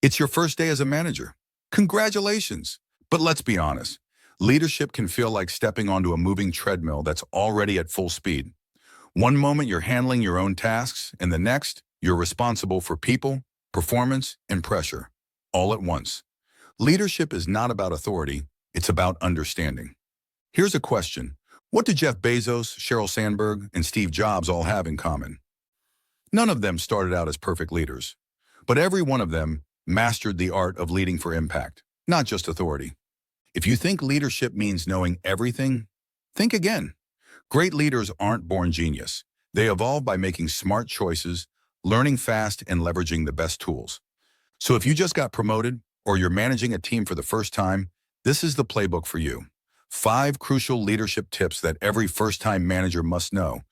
It's your first day as a manager. Congratulations. But let's be honest. Leadership can feel like stepping onto a moving treadmill that's already at full speed. One moment you're handling your own tasks, and the next, you're responsible for people, performance, and pressure, all at once. Leadership is not about authority, it's about understanding. Here's a question. What do Jeff Bezos, Sheryl Sandberg, and Steve Jobs all have in common? None of them started out as perfect leaders, but every one of them mastered the art of leading for impact, not just authority. If you think leadership means knowing everything, think again. Great leaders aren't born genius. They evolve by making smart choices, learning fast, and leveraging the best tools. So if you just got promoted or you're managing a team for the first time, this is the playbook for you. 5 crucial leadership tips that every first-time manager must know,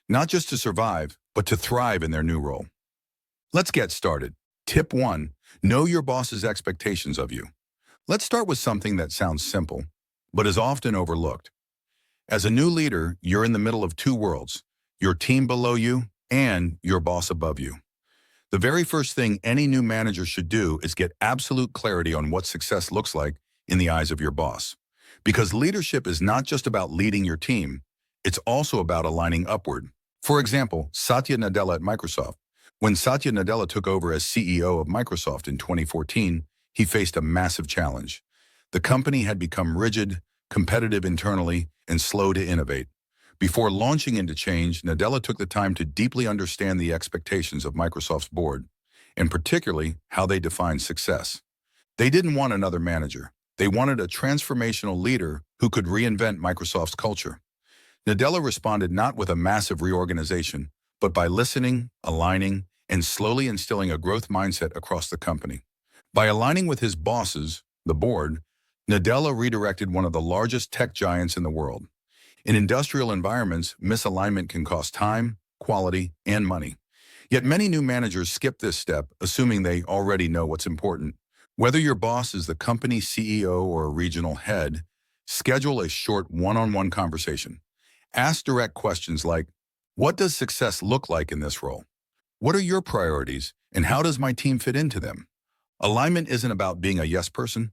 not just to survive, but to thrive in their new role. Let's get started. Tip 1. Know your boss's expectations of you. Let's start with something that sounds simple, but is often overlooked. As a new leader, you're in the middle of 2 worlds, your team below you and your boss above you. The very first thing any new manager should do is get absolute clarity on what success looks like in the eyes of your boss. Because leadership is not just about leading your team, it's also about aligning upward. For example, Satya Nadella at Microsoft. When Satya Nadella took over as CEO of Microsoft in 2014, he faced a massive challenge. The company had become rigid, competitive internally, and slow to innovate. Before launching into change, Nadella took the time to deeply understand the expectations of Microsoft's board, and particularly how they define success. They didn't want another manager. They wanted a transformational leader who could reinvent Microsoft's culture. Nadella responded not with a massive reorganization, but by listening, aligning, and slowly instilling a growth mindset across the company. By aligning with his bosses, the board, Nadella redirected one of the largest tech giants in the world. In industrial environments, misalignment can cost time, quality, and money. Yet many new managers skip this step, assuming they already know what's important. Whether your boss is the company CEO or a regional head, schedule a short one-on-one conversation. Ask direct questions like, what does success look like in this role? What are your priorities, and how does my team fit into them? Alignment isn't about being a yes person,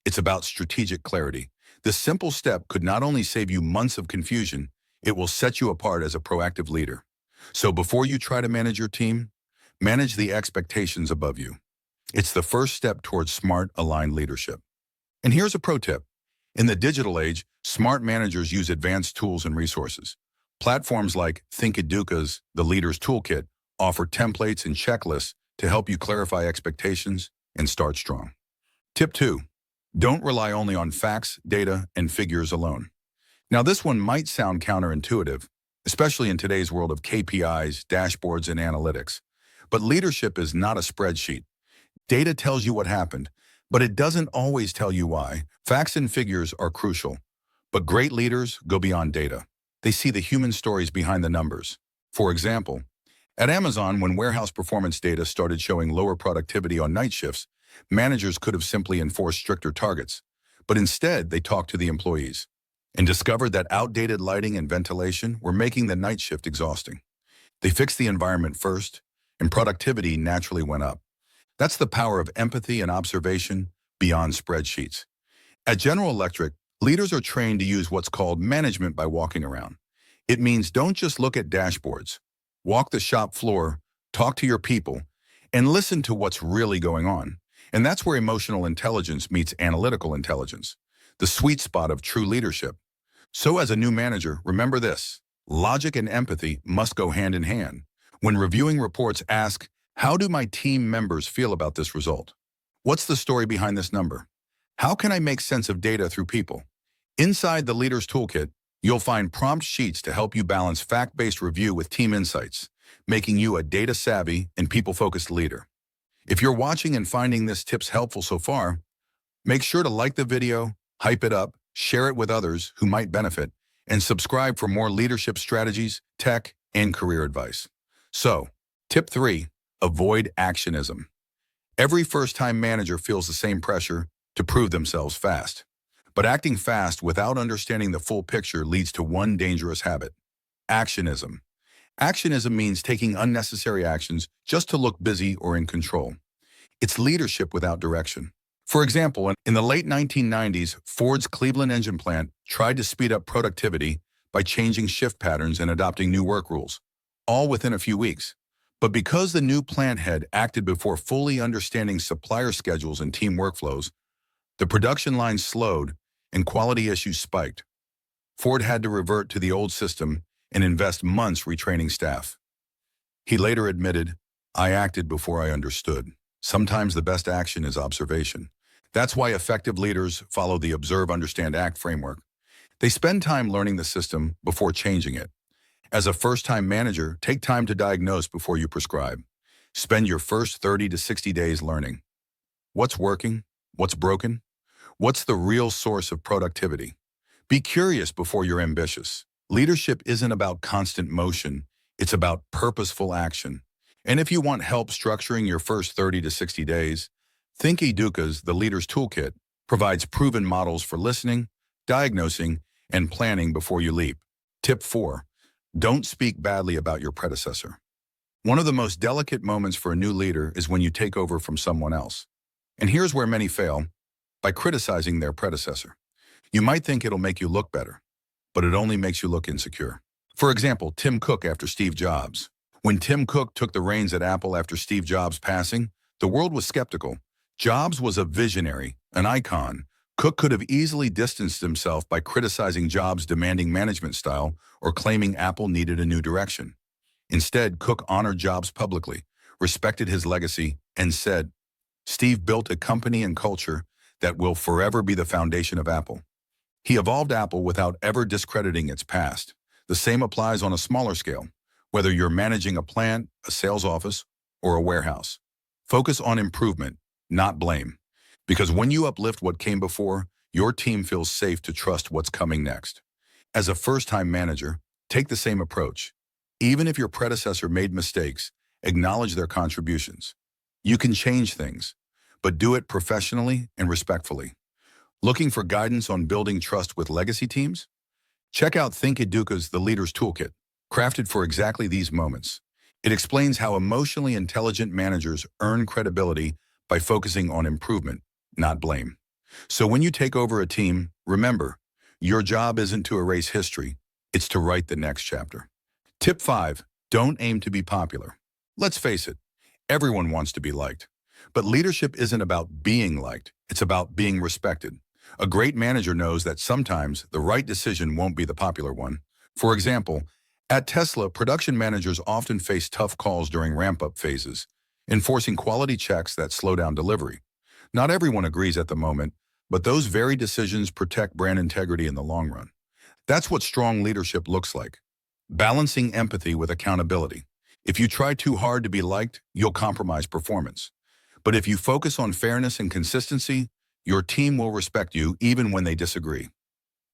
it's about strategic clarity. This simple step could not only save you months of confusion, it will set you apart as a proactive leader. So before you try to manage your team, manage the expectations above you. It's the first step towards smart, aligned leadership. And here's a pro tip. In the digital age, smart managers use advanced tools and resources. Platforms like ThinkEduca's The Leader's Toolkit offer templates and checklists to help you clarify expectations and start strong. Tip 2. Don't rely only on facts, data, and figures alone. Now this one might sound counterintuitive, especially in today's world of KPIs, dashboards, and analytics. But leadership is not a spreadsheet. Data tells you what happened, but it doesn't always tell you why. Facts and figures are crucial, but great leaders go beyond data. They see the human stories behind the numbers. For example, at Amazon, when warehouse performance data started showing lower productivity on night shifts, managers could have simply enforced stricter targets, but instead they talked to the employees and discovered that outdated lighting and ventilation were making the night shift exhausting. They fixed the environment first, and productivity naturally went up. That's the power of empathy and observation beyond spreadsheets. At General Electric, leaders are trained to use what's called management by walking around. It means don't just look at dashboards. Walk the shop floor, talk to your people, and listen to what's really going on. And that's where emotional intelligence meets analytical intelligence, the sweet spot of true leadership. So as a new manager, remember this: logic and empathy must go hand in hand. When reviewing reports, ask, how do my team members feel about this result? What's the story behind this number? How can I make sense of data through people? Inside the Leader's Toolkit, you'll find prompt sheets to help you balance fact-based review with team insights, making you a data-savvy and people-focused leader. If you're watching and finding this tips helpful so far, make sure to like the video, hype it up, share it with others who might benefit, and subscribe for more leadership strategies, tech, and career advice. So, tip 3, avoid actionism. Every first-time manager feels the same pressure to prove themselves fast. But acting fast without understanding the full picture leads to one dangerous habit: actionism. Actionism means taking unnecessary actions just to look busy or in control. It's leadership without direction. For example, in the late 1990s, Ford's Cleveland engine plant tried to speed up productivity by changing shift patterns and adopting new work rules, all within a few weeks. But because the new plant head acted before fully understanding supplier schedules and team workflows, the production line slowed and quality issues spiked. Ford had to revert to the old system and invest months retraining staff. He later admitted, "I acted before I understood." Sometimes the best action is observation. That's why effective leaders follow the Observe, Understand, Act framework. They spend time learning the system before changing it. As a first-time manager, take time to diagnose before you prescribe. Spend your first 30 to 60 days learning. What's working? What's broken? What's the real source of productivity? Be curious before you're ambitious. Leadership isn't about constant motion. It's about purposeful action. And if you want help structuring your first 30 to 60 days, ThinkEduca's The Leader's Toolkit provides proven models for listening, diagnosing, and planning before you leap. Tip 4. Don't speak badly about your predecessor. One of the most delicate moments for a new leader is when you take over from someone else. And here's where many fail: by criticizing their predecessor. You might think it'll make you look better, but it only makes you look insecure. For example, Tim Cook after Steve Jobs. When Tim Cook took the reins at Apple after Steve Jobs' passing, the world was skeptical. Jobs was a visionary, an icon. Cook could have easily distanced himself by criticizing Jobs' demanding management style or claiming Apple needed a new direction. Instead, Cook honored Jobs publicly, respected his legacy, and said, "Steve built a company and culture that will forever be the foundation of Apple." He evolved Apple without ever discrediting its past. The same applies on a smaller scale, whether you're managing a plant, a sales office, or a warehouse. Focus on improvement, not blame. Because when you uplift what came before, your team feels safe to trust what's coming next. As a first-time manager, take the same approach. Even if your predecessor made mistakes, acknowledge their contributions. You can change things, but do it professionally and respectfully. Looking for guidance on building trust with legacy teams? Check out ThinkEduca's The Leader's Toolkit, crafted for exactly these moments. It explains how emotionally intelligent managers earn credibility by focusing on improvement, not blame. So when you take over a team, remember, your job isn't to erase history, it's to write the next chapter. Tip 5, don't aim to be popular. Let's face it, everyone wants to be liked. But leadership isn't about being liked, it's about being respected. A great manager knows that sometimes the right decision won't be the popular one. For example, at Tesla, production managers often face tough calls during ramp-up phases, enforcing quality checks that slow down delivery. Not everyone agrees at the moment, but those very decisions protect brand integrity in the long run. That's what strong leadership looks like. Balancing empathy with accountability. If you try too hard to be liked, you'll compromise performance. But if you focus on fairness and consistency, your team will respect you even when they disagree.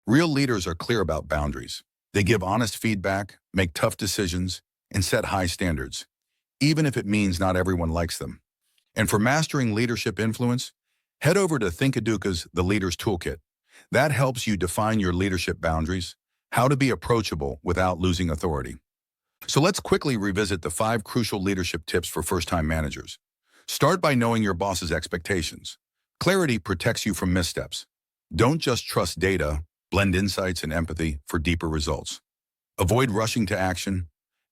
Real leaders are clear about boundaries. They give honest feedback, make tough decisions, and set high standards, even if it means not everyone likes them. And for mastering leadership influence, head over to ThinkEduca's The Leader's Toolkit. That helps you define your leadership boundaries, how to be approachable without losing authority. So let's quickly revisit the 5 crucial leadership tips for first-time managers. Start by knowing your boss's expectations. Clarity protects you from missteps. Don't just trust data, blend insights and empathy for deeper results. Avoid rushing to action.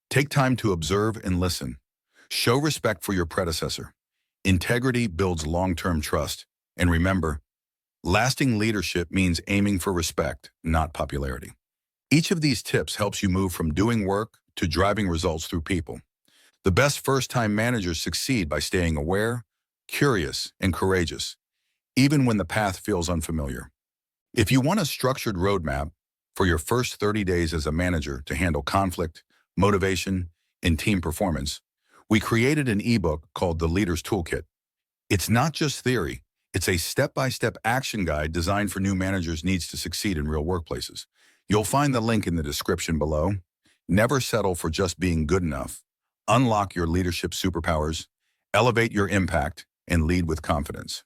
Take time to observe and listen. Show respect for your predecessor. Integrity builds long-term trust. And remember, lasting leadership means aiming for respect, not popularity. Each of these tips helps you move from doing work to driving results through people. The best first-time managers succeed by staying aware, curious, and courageous, even when the path feels unfamiliar. If you want a structured roadmap for your first 30 days as a manager to handle conflict, motivation, and team performance, we created an ebook called The Leader's Toolkit. It's not just theory, it's a step-by-step action guide designed for new managers' needs to succeed in real workplaces. You'll find the link in the description below. Never settle for just being good enough. Unlock your leadership superpowers, elevate your impact, and lead with confidence.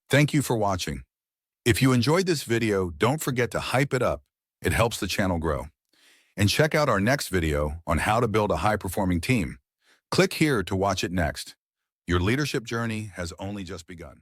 Thank you for watching. If you enjoyed this video, don't forget to hype it up. It helps the channel grow. And check out our next video on how to build a high-performing team. Click here to watch it next. Your leadership journey has only just begun.